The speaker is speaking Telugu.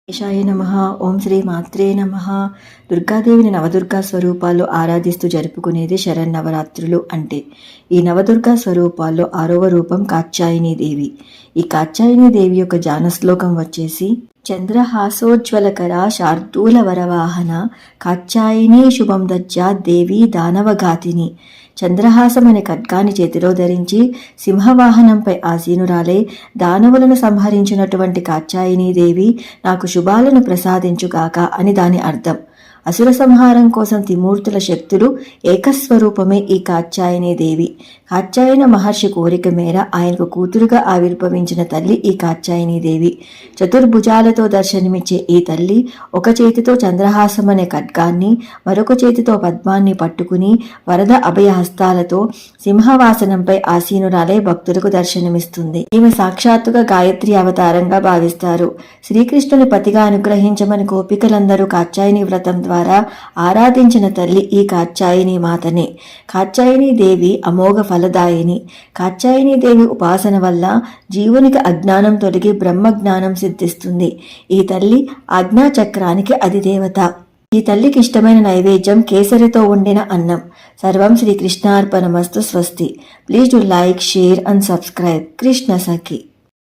గణేశాయ నమః. ఓం శ్రీ మాత్రే నమః. దుర్గాదేవిని నవదుర్గా స్వరూపాల్లో ఆరాధిస్తూ జరుపుకునేది శరన్నవరాత్రులు. అంటే ఈ నవదుర్గా స్వరూపాల్లో 6వ రూపం కాత్యాయని దేవి. ఈ కాత్యాయని దేవి యొక్క జాన శ్లోకం వచ్చేసి చంద్రహాసోజ్వలకర శార్దూల వరవాహన కాత్యాయని శుభం దజ్జా దేవి దానవఘాతిని. చంద్రహాసం అనే ఖడ్గాన్ని చేతిలో ధరించి సింహవాహనంపై ఆసీనురాలై దానవులను సంహరించినటువంటి కాత్యాయని దేవి నాకు శుభాలను ప్రసాదించుగాక అని దాని అర్థం. అసుర సంహారం కోసం త్రిమూర్తుల శక్తులు ఏకస్వరూపమే ఈ కాత్యాయని దేవి. కాత్యాయన మహర్షి కోరిక మేర ఆయనకు కూతురుగా ఆవిర్భవించిన తల్లి ఈ కాత్యాయని దేవి. చతుర్భుజాలతో దర్శనమిచ్చే ఈ తల్లి ఒక చేతితో చంద్రహాసం అనే ఖడ్గాన్ని, మరొక చేతితో పద్మాన్ని పట్టుకుని వరద అభయహస్తాలతో సింహవాసనంపై ఆసీనురాలై భక్తులకు దర్శనమిస్తుంది. ఈమె సాక్షాత్తుగా గాయత్రి అవతారంగా భావిస్తారు. శ్రీకృష్ణుని పతిగా అనుగ్రహించమని గోపికలందరూ కాత్యాయని వ్రతం ద్వారా ఆరాధించిన తల్లి ఈ కాత్యాయని మాతనే. కాత్యాయని దేవి అమోఘ ఫలదాయిని. కాత్యాయని దేవి ఉపాసన వల్ల జీవునికి అజ్ఞానం తొలగి బ్రహ్మజ్ఞానం సిద్ధిస్తుంది. ఈ తల్లి ఆజ్ఞాచక్రానికి అధిదేవత. ఈ తల్లికి ఇష్టమైన నైవేద్యం కేసరితో వండిన అన్నం. సర్వం శ్రీకృష్ణార్పణమస్తు. స్వస్తి. Please do like, share and subscribe. Krishna Sakhi.